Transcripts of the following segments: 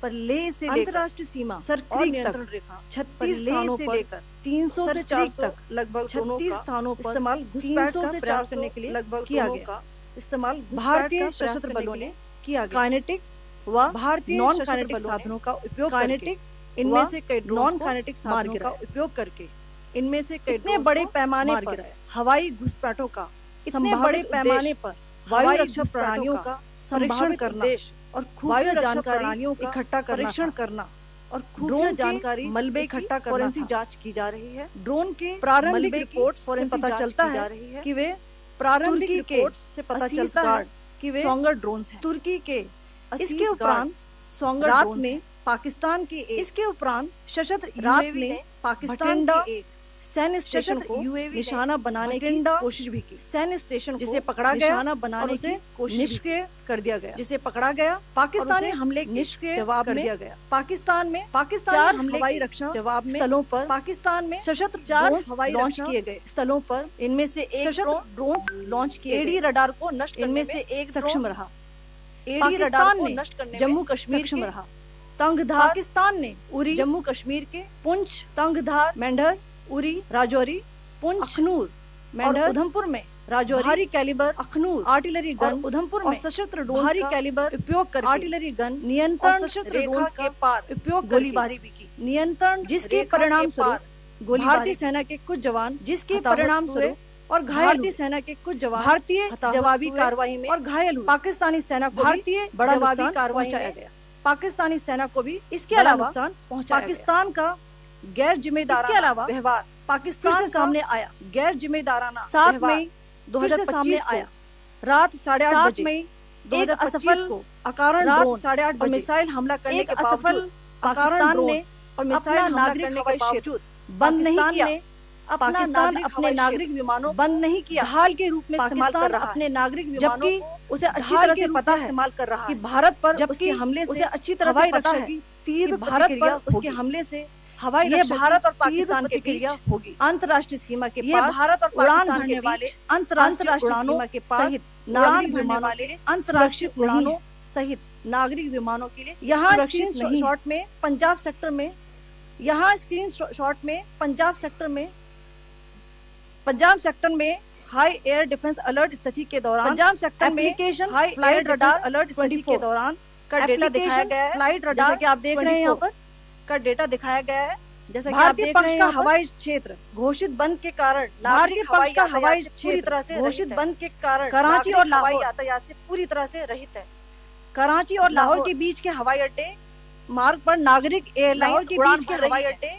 पर लेह से अंतर्राष्ट्रीय सीमा सर्कल नियंत्रण रेखा 36 स्थानों से लेकर 300 से 400 तक लगभग 36 स्थानों पर इस्तेमाल 300 से 400 करने के लिए लगभग किया दोनों गया। का इस्तेमाल भारतीय सशस्त्र बलों ने किया गया। काइनेटिक्स व भारतीय नॉन सशस्त्र काइनेटिक बलों ने साधनों का उपयोग काइनेटिक्स इनमें से कई नॉन काइनेटिक साधनों का उपयोग करके इनमें से कई इतने बड़े पैमाने पर हवाई घुसपैठों का इतने बड़े पैमाने पर वायु हवाई रक्षा प्राणियों का परीक्षण करना और वायु खुफिया जानकारी का इकट्ठा परीक्षण करना और ड्रोन खुफिया की जानकारी मलबे इकट्ठा इकट्ठा करना फोरेंसिक था। जांच की जा रही है। ड्रोन के प्रारंभिक मलबे की रिपोर्ट से फोरेंसिक पता जांच चलता की जा है रही है कि वे प्रारंभिक तुर्की के रिपोर्ट से पता चलता है कि वे सोंगर ड्रोन्स हैं। तुर्की के इसके उपरांत सोंगर रात ड्रोन्स में हैं। पाकिस्तान के इसके उपरांत सशस्त्र रात UAV में ने पाकिस्तान भटिंडा के एक सैन्य स्टेशन सशस्त्र को UAV ने निशाना बनाने की भटिंडा कोशिश भी की। सैन्य स्टेशन जिसे को पकड़ा गया निशाना और बनाने उसे की कोशिश निष्क्रिय कर दिया गया। जिसे पकड़ा गया पाकिस्तानी उसे हमले के निष्क्रिय जवाब कर में दिया गया। पाकिस्तान में चार हमले हवाई के रक्षा जवाब में स्थलों पर पाकिस्तान में सशस्त्र चार ड्रोन्स हवाई लॉन्च रक्षा किए गए। स्थलों पर इनमें से एक सशस्त्र ड्रोन्स लॉन्च किए एडी गए। रडार को नष्ट करने इनमें से एक सक्षम रहा। एडी रडार पाकिस्तान को ने नष्ट करने जम्मू में कश्मीर सक्षम के रहा। तंगधार पाकिस्तान ने उरी जम्मू कश्मीर के पुंछ तंगधार मेंढर उरी राजौरी पुंछ अखनूर और मेंढर उधमपुर में राजौरी भारी कैलिबर अखनूर आर्टिलरी और गन उधमपुर और में सशस्त्र भारी ड्रोन कैलिबर उपयोग करके आर्टिलरी गन नियंत्रण और सशस्त्र रेखा ड्रोन्स के का पार उपयोग गोलीबारी भी की। नियंत्रण जिसके रेखा परिणाम के स्वरूप पार गोलीबारी भारतीय सेना के कुछ जवान जिसके हताहत परिणाम हुए स्वरूप और घायल भारतीय हुए। सेना के कुछ जवान भारतीय हताहत जवाबी हुए कार्रवाई में और घायल हुए। पाकिस्तानी सेना को भारतीय बड़ा जवाबी नुकसान कार्रवाई पहुंचाया में गया। पाकिस्तानी सेना को भी इसके बड़ा अलावा नुकसान पहुंचाया पाकिस्तान का गैर जिम्मेदाराना इसके अलावा व्यवहार फिर पाकिस्तान से सामने का आया। गैर जिम्मेदाराना 7 व्यवहार मई फिर से 2025 सामने को आया। रात 8:30 7 बजे मई एक 2025 असफल को अकारण रात ड्रोन 8:30 और बजे मिसाइल हमला करने एक के असफल बावजूद अकारण पाकिस्तान ड्रोन ने और मिसाइल अपना हमला नागरिक करने हवाई के बावजूद बंद नहीं पाकिस्तान किया। ने अपना पाकिस्तान नागरिक अपने हवाई नागरिक विमानों बंद नहीं किया। ढाल के रूप में इस्तेमाल पाकिस्तान कर रहा है। अपने नागरिक विमानों जबकि को उसे अच्छी ढाल तरह के से रूप पता में है इस्तेमाल कर रहा कि है भारत पर जबकि उसके हमले उसे से अच्छी तरह हवाई से पता रक्षा है की कि तीव्र भारत प्रतिक्रिया पर उसके होगी। हमले से हवाई ये रक्षा भारत और की पाकिस्तान के प्रतिक्रिया बीच होगी। अंतर्राष्ट्रीय सीमा के ये पास भारत और उड़ान पाकिस्तान भरने के वाले बीच अंतर्राष्ट्रीय उड़ानों सीमा के पास सहित नागरिक उड़ान भरने विमानों वाले के अंतर्राष्ट्रीय सुरक्षित नहीं उड़ानों है। सहित नागरिक विमानों के लिए यहाँ सुरक्षित स्क्रीन नहीं है। शॉट में पंजाब सेक्टर में यहाँ स्क्रीन शॉट में पंजाब सेक्टर में हाई एयर डिफेंस अलर्ट स्थिति के दौरान पंजाब सेक्टर में application high air flight radar radar alert स्थिति के 24 दौरान का डेटा दिखाया एप्लीकेशन गया है। फ्लाइट जैसा रडार कि आप देख रहे हैं यहाँ पर का डेटा दिखाया गया है। जैसा कि आप भारतीय देख रहे पक्ष हैं का यहाँ पर हवाई क्षेत्र घोषित बंद के कारण भारतीय नागरिक पक्ष का हवाई पूरी तरह से घोषित रहित है। बंद के कारण कराची और नागरिक हवाई लाहौर यातायात से पूरी तरह से रहित है। कराची और लाहौर लाहौर के बीच के हवाई अड्डे मार्ग पर नागरिक लाहौर एयरलाइन के उड़ान बीच के भर रही हवाई है। अड्डे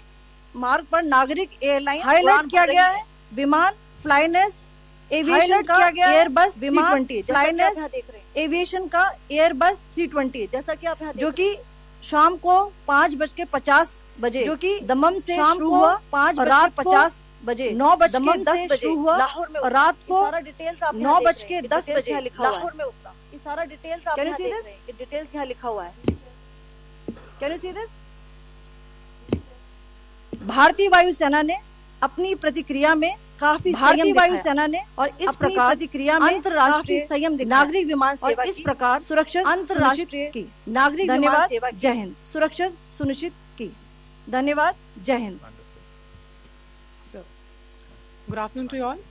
मार्ग पर नागरिक एयरलाइन हाईलाइट किया गया है विमान फ्लाइनेस एविएशन हाईलाइट का किया गया है एयरबस विमान 320 फ्लाइनेस जैसा कि आप यहाँ देख रहे हैं एविएशन का एयरबस 320 जैसा कि आप यहाँ जो जो कि शाम को 5:50 बजे जो कि दमम से शाम शुरू को हुआ 5:50 बजे 9:10 दमम बजे शुरू हुआ लाहौर में और उतरा। रात ये को सारा डिटेल्स आप 9:10 बजे बजे लिखा हुआ है लाहौर में उतरा। ये सारा डिटेल्स आप Can you यहाँ see देख this? रहे हैं। ये डिटेल्स यहाँ लिखा हुआ है। Can you see this? भारतीय वायुसेना ने अपनी प्रतिक्रिया में काफी भारतीय वायुसेना ने और इस प्रकार प्रतिक्रिया में अंतर्राष्ट्रीय काफी संयम दिखाया। नागरिक विमान सेवा और इस की प्रकार सुरक्षित अंतर्राष्ट्रीय की नागरिक विमान धन्यवाद, सेवा की जय हिंद। सुरक्षित सुनिश्चित की। धन्यवाद, जय Hind. So, good afternoon to you all.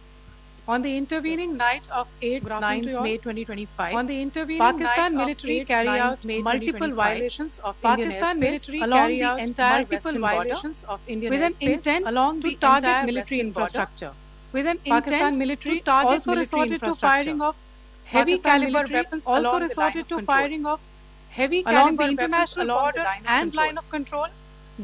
On the intervening night of 8-9 May 2025, on the intervening Pakistan military carried out multiple violations of Pakistan military along the entire multiple violations of Indian with an intent along to target military infrastructure. With an Pakistan military also resorted to firing of heavy caliber weapons, also resorted to firing of heavy along the international border and line of control.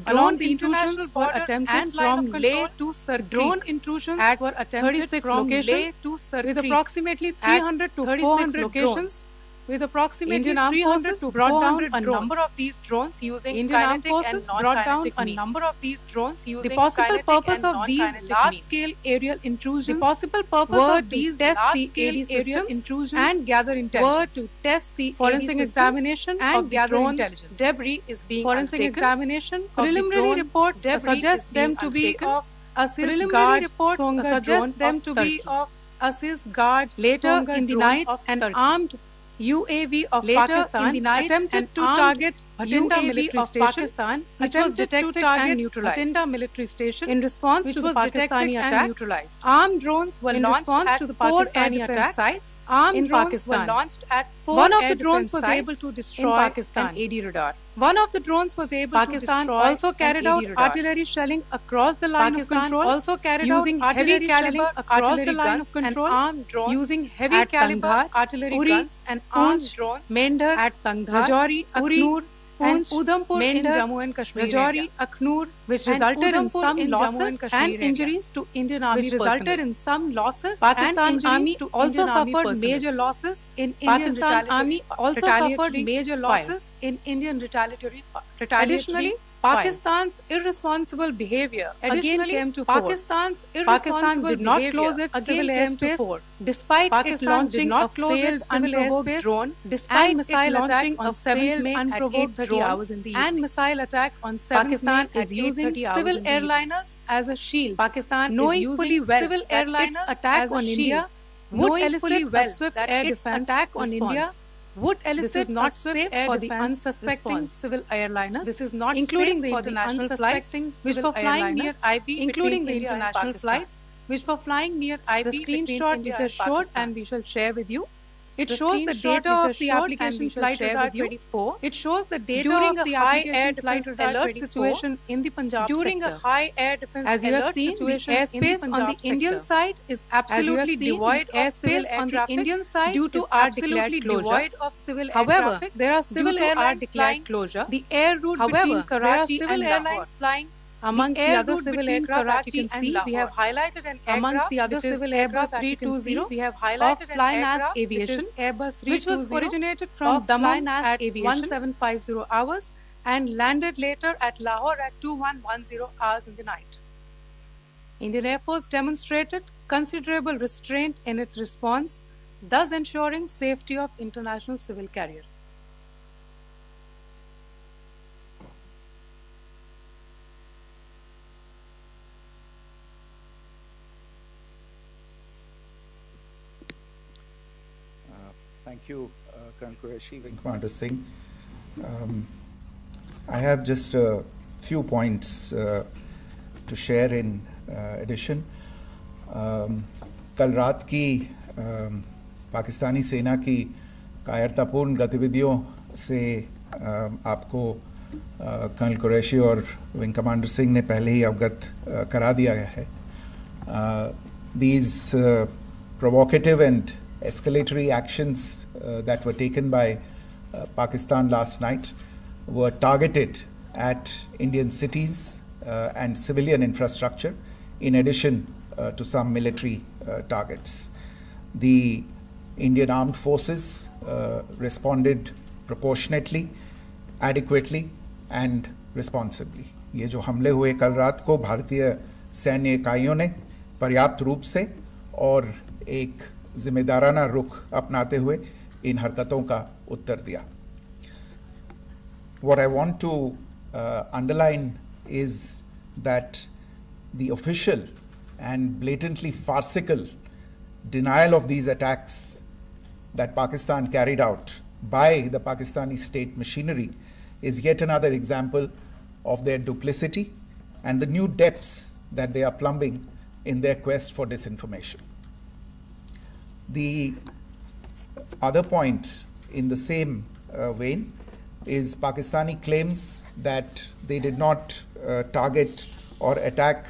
Along the international border attempted from Leh to Sirkap. Drone intrusions were attempted from Leh to Sirkap with approximately 300 to 400 locations. With approximately Indian Armed Forces brought down a number of these drones using Indian Armed Forces brought down a number of these drones using the possible purpose of these large-scale aerial intrusions. The possible purpose of these large-scale aerial intrusions and gather intelligence were to test the forensic examination and gather intelligence. Debris is being forensic examination. Preliminary reports suggest them to be of Assist Guard. Reports suggest them to be of Assist Guard. Later in the night, an armed UAV of Pakistan in the night attempted to target Bhatinda military station Pakistan, which was detected and neutralized. Bhatinda military station in response to the Pakistani attack neutralized. Armed drones were launched to the Pakistani attack sites. Armed drones were launched at 4 One of the drones was able to destroy Pakistan an AD radar. One of the drones was able Pakistan to destroy also carried out artillery shelling across the line of control. Also carried using out heavy caliber across the line of control. And armed drones using heavy caliber artillery guns and armed drones. Mendhar at Tangdhar, Rajouri, Aknoor, and Udhampur in Jammu and Kashmir, Rajouri, Aknoor, which resulted in some losses and injuries to Indian Army personnel. Which resulted in some losses. Pakistan Army also suffered major losses in Pakistan Army also suffered major losses in Indian retaliatory. Additionally, Pakistan's irresponsible behavior again came to fore. Pakistan did not close its civil airspace despite it launching a failed unprovoked drone, despite missile attack on 7th May at 8:30 hours in the evening. And missile attack on 7th May is using civil airliners as a shield. Pakistan knowing fully well civil airliners attack on India would elicit a swift air defense attack on India would elicit not safe for the unsuspecting civil airliners. This is not including the international flights which were flying near IB, including the international flights which were flying near IB. The screenshot which I showed and we shall share with you. It shows the data of the application flight radar 24. It shows the data during of the high air defense alert situation in the Punjab during sector. A high air defense as you have seen, the airspace on the Indian side is absolutely devoid of airspace on the Indian side due to absolutely devoid of civil air traffic. There are civil airlines flying closure. The air route between Karachi and Lahore flying. Amongst the other civil aircraft that you can see, we have highlighted an aircraft amongst the other civil aircraft 320. We have highlighted an aircraft Aviation, Airbus 320, which was originated from Daman at 1750 hours and landed later at Lahore at 2110 hours in the night. Indian Air Force demonstrated considerable restraint in its response, thus ensuring safety of international civil carrier. Thank you, Colonel Qureshi, Wing Commander Singh. I have just a few points to share in addition. कल रात की पाकिस्तानी सेना की कायरतापूर्ण गतिविधियों से आपको colonel Qureshi और विंग कमांडर सिंह ने पहले ही अवगत करा दिया गया है. These provocative and escalatory actions that were taken by Pakistan last night were targeted at Indian cities and civilian infrastructure, in addition to some military targets. The Indian armed forces responded proportionately, adequately and responsibly. ये जो हमले हुए कल रात को भारतीय सैन्य इकाइयों ने पर्याप्त रूप से और एक जिम्मेदाराना रुख अपनाते हुए इन हरकतों का उत्तर दिया. What I want to underline is that the official and blatantly farcical denial of these attacks that Pakistan carried out by the Pakistani state machinery is yet another example of their duplicity and the new depths that they are plumbing in their quest for disinformation. The other point in the same vein is Pakistani claims that they did not target or attack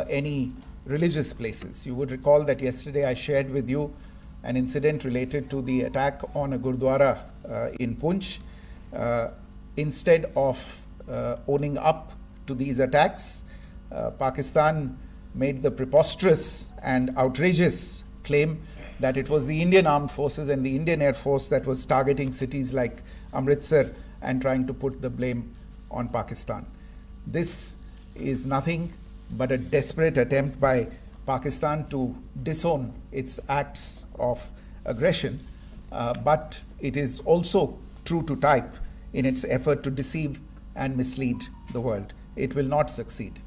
any religious places. You would recall that yesterday I shared with you an incident related to the attack on a Gurdwara in Poonch. Instead of owning up to these attacks, Pakistan made the preposterous and outrageous claim that it was the Indian Armed Forces and the Indian Air Force that was targeting cities like Amritsar and trying to put the blame on Pakistan. This is nothing but a desperate attempt by Pakistan to disown its acts of aggression, but it is also true to type in its effort to deceive and mislead the world. It will not succeed.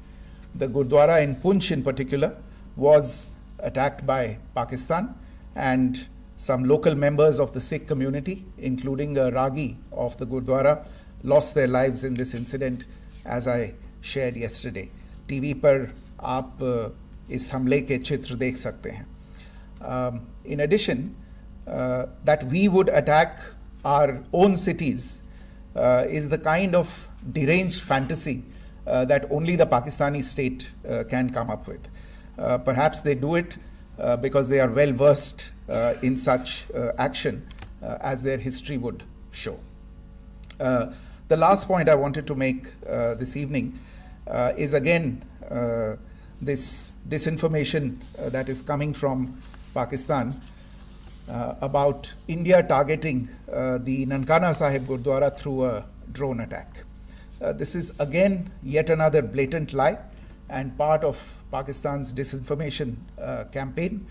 The Gurdwara in Poonch in particular was attacked by Pakistan, and some local members of the Sikh community, including a Ragi of the Gurdwara, lost their lives in this incident, as I shared yesterday. TV पर आप इस हमले के चित्र देख सकते हैं. In addition, that we would attack our own cities is the kind of deranged fantasy that only the Pakistani state can come up with. Perhaps they do it because they are well versed in such action, as their history would show. The last point I wanted to make this evening is again this disinformation that is coming from Pakistan about India targeting the Nankana Sahib Gurdwara through a drone attack. This is again yet another blatant lie and part of Pakistan's disinformation campaign.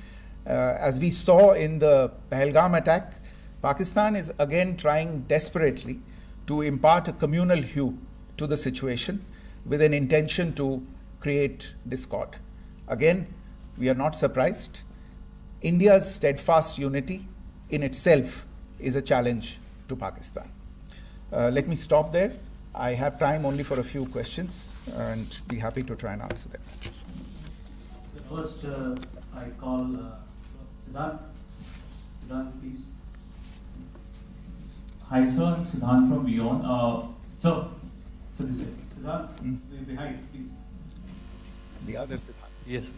As we saw in the Pahalgam attack, Pakistan is again trying desperately to impart a communal hue to the situation with an intention to create discord. Again, we are not surprised. India's steadfast unity in itself is a challenge to Pakistan. Let me stop there. I have time only for a few questions and be happy to try and answer them. First, I call Siddharth. Siddharth, please. Hi, sir. I'm Siddharth from Beyond. So this is Siddharth, behind, please. The other Siddharth. yes.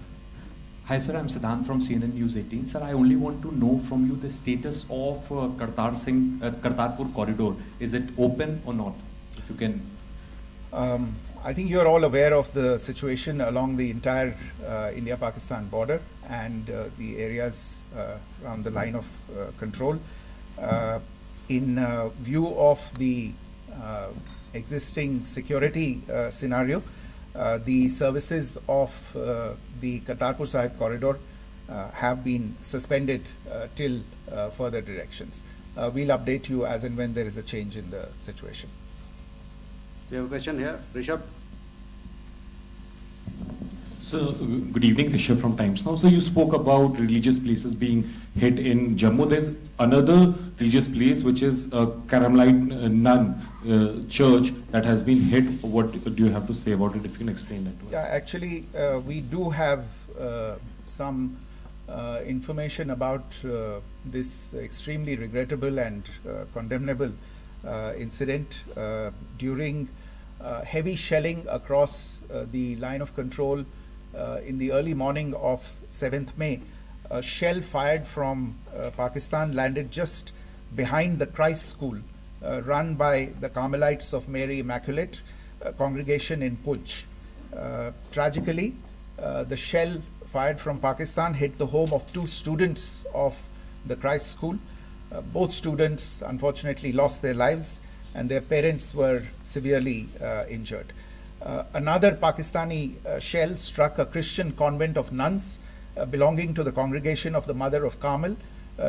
Hi, sir. I'm Siddharth from CNN News 18. Sir, I only want to know from you the status of Kartarpur corridor. Is it open or not? If you can. I think you're all aware of the situation along the entire India-Pakistan border and the areas around the line of control. In view of the existing security scenario, the services of the Kartarpur Sahib corridor have been suspended till further directions. We'll update you as and when there is a change in the situation. We have a question here. Rishabh. So, good evening, Rishabh from Times Now. So, you spoke about religious places being hit in Jammu. There's another religious place which is a Carmelite nun church that has been hit. What do you have to say about it? If you can explain that to us. Yeah, actually, we do have some information about this extremely regrettable and condemnable incident. During heavy shelling across the line of control in the early morning of 7th May, a shell fired from Pakistan landed just behind the Christ School run by the Carmelites of Mary Immaculate congregation in Puj. Tragically, the shell fired from Pakistan hit the home of 2 students of the Christ School. Both students unfortunately lost their lives and their parents were severely injured. Another Pakistani shell struck a Christian convent of nuns belonging to the congregation of the Mother of Carmel,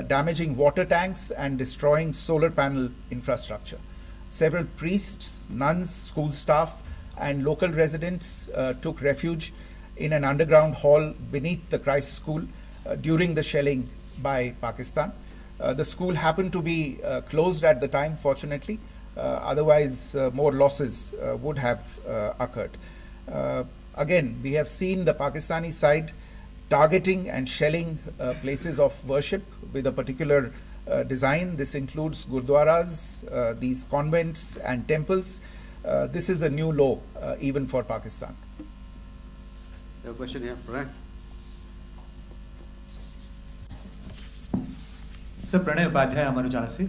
damaging water tanks and destroying solar panel infrastructure. Several priests, nuns, school staff and local residents took refuge in an underground hall beneath the Christ School during the shelling by Pakistan. The school happened to be closed at the time, fortunately. Otherwise, more losses would have occurred. Again, we have seen the Pakistani side targeting and shelling places of worship with a particular design. This includes gurdwaras, these convents and temples. This is a new low even for Pakistan. We have a question here. Right. Sir Pranay Upadhyay Amar Ujala से।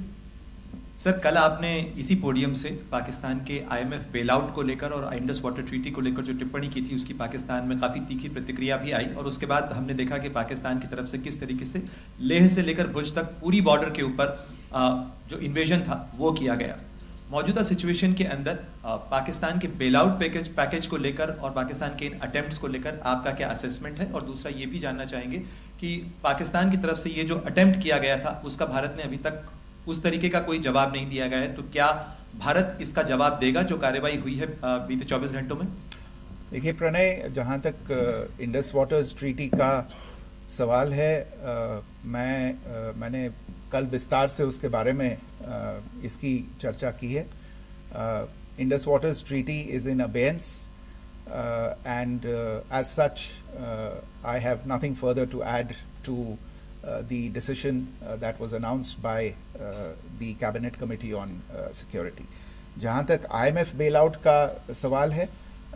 Sir कल आपने इसी podium से पाकिस्तान के IMF bailout को लेकर और Indus water treaty को लेकर जो टिप्पणी की थी उसकी पाकिस्तान में काफ़ी तीखी प्रतिक्रिया भी आई और उसके बाद हमने देखा कि पाकिस्तान की तरफ से किस तरीके से लेह से लेकर भुज तक पूरी बॉर्डर के ऊपर जो इन्वेजन था वो किया गया। मौजूदा सिचुएशन के अंदर पाकिस्तान के बेलआउट पैकेज को लेकर और पाकिस्तान के इन अटेम्प्ट्स को लेकर आपका क्या असेसमेंट है? और दूसरा ये भी जानना चाहेंगे कि पाकिस्तान की तरफ से ये जो अटेम्प्ट किया गया था उसका भारत ने अभी तक उस तरीके का कोई जवाब नहीं दिया गया है, तो क्या भारत इसका जवाब देगा जो कार्रवाई हुई है बीते 24 घंटों में? देखिए प्रणय, जहाँ तक इंडस वाटर्स ट्रीटी का सवाल है, मैंने कल विस्तार से उसके बारे में इसकी चर्चा की है। Indus Waters Treaty is in abeyance, and as such, I have nothing further to add to the decision that was announced by the Cabinet Committee on Security. जहाँ तक IMF बेलआउट का सवाल है,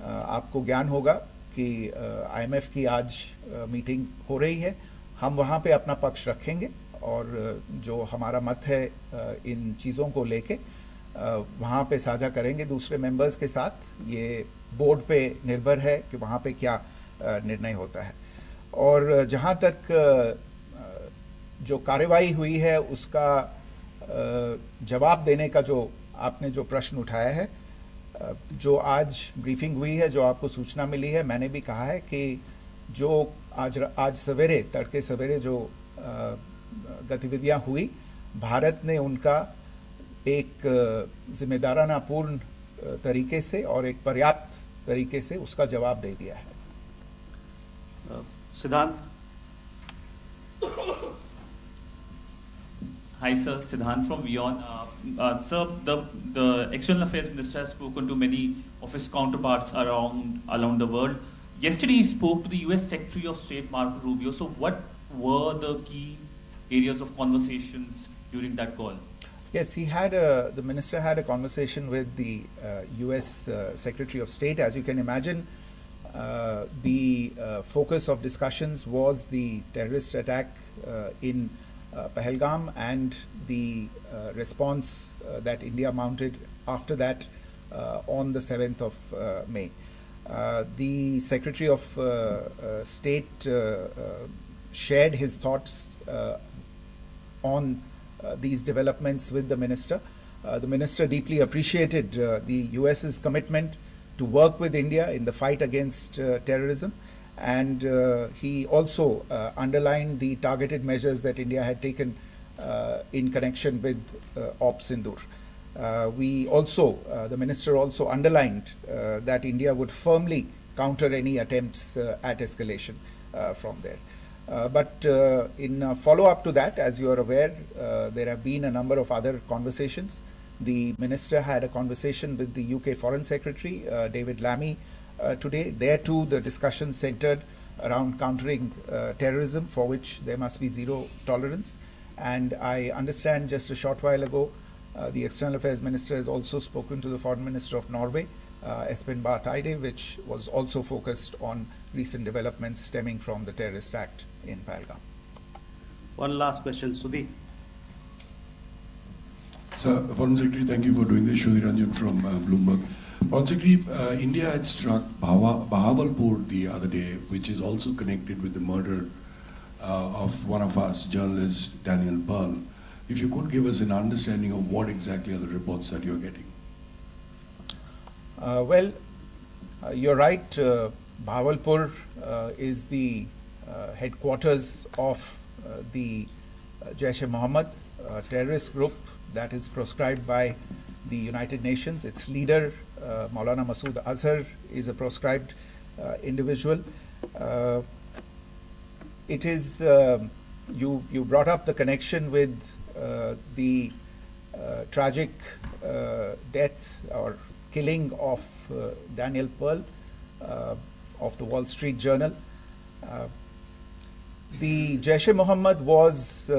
आपको ज्ञान होगा कि IMF की आज मीटिंग हो रही है. हम वहाँ पे अपना पक्ष रखेंगे और जो हमारा मत है इन चीज़ों को लेके वहाँ पे साझा करेंगे दूसरे मेंबर्स के साथ. ये बोर्ड पे निर्भर है कि वहाँ पे क्या निर्णय होता है. और जहाँ तक जो कार्रवाई हुई है उसका जवाब देने का जो आपने जो प्रश्न उठाया है, जो आज ब्रीफिंग हुई है, जो आपको सूचना मिली है, मैंने भी कहा है कि जो आज सवेरे तड़के सवेरे जो गतिविधियां हुई, भारत ने उनका एक जिम्मेदाराना पूर्ण तरीके से और एक पर्याप्त तरीके से उसका जवाब दे दिया है. सिद्धांत. Hi sir, Siddhant from Vion. Sir, the External Affairs Minister has spoken to many of his counterparts around the world. Yesterday he spoke to the US Secretary of State Marco Rubio. So what were the key areas of conversations during that call? Yes, the minister had a conversation with the US Secretary of State. As you can imagine, the focus of discussions was the terrorist attack in Pahalgam and the response that India mounted after that on the 7th of May. The Secretary of State shared his thoughts on these developments with the minister. The minister deeply appreciated the US's commitment to work with India in the fight against terrorism, and he also underlined the targeted measures that India had taken in connection with Op Sindoor. The minister also underlined that India would firmly counter any attempts at escalation from there. But in follow-up to that, as you are aware, there have been a number of other conversations. The minister had a conversation with the UK Foreign Secretary, David Lammy, today. There too, the discussion centered around countering terrorism, for which there must be zero tolerance. And I understand just a short while ago, the External Affairs Minister has also spoken to the Foreign Minister of Norway, Espen Barth Eide, which was also focused on recent developments stemming from the terrorist act in Pahalgam. One last question, Sudhi. Sir, Foreign Secretary, thank you for doing this. Sudhi Ranjan from Bloomberg. Foreign Secretary, India had struck Bahawalpur the other day, which is also connected with the murder of one of us, journalist Daniel Pearl. If you could give us an understanding of what exactly are the reports that you're getting. You're right. Bahawalpur is the headquarters of the Jaish-e-Mohammed terrorist group that is proscribed by the United Nations. Its leader, Maulana Masood Azhar, is a proscribed individual. It is, you brought up the connection with the tragic death or killing of Daniel Pearl of the Wall Street Journal. The Jaish-e-Mohammed was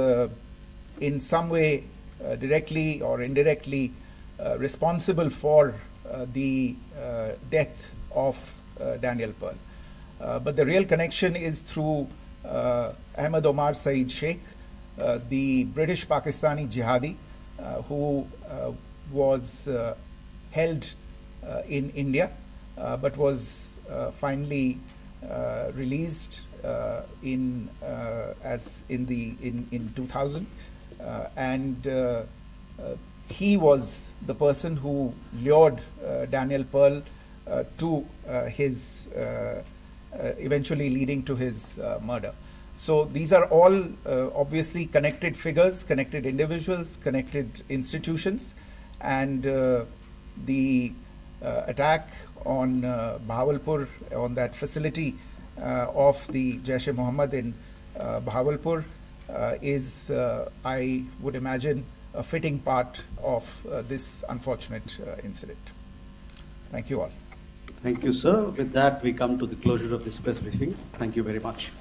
in some way directly or indirectly responsible for the death of Daniel Pearl. But the real connection is through Ahmed Omar Saeed Sheikh, the British Pakistani jihadi who was held in India but was finally released in 2000, and he was the person who lured Daniel Pearl to his eventually leading to his murder. So these are all obviously connected figures, connected individuals, connected institutions, and the attack on Bahawalpur, on that facility of the Jaish-e-Mohammed in Bahawalpur is, I would imagine, a fitting part of this unfortunate incident. Thank you all. Thank you, sir. With that, we come to the closure of this press briefing. Thank you very much.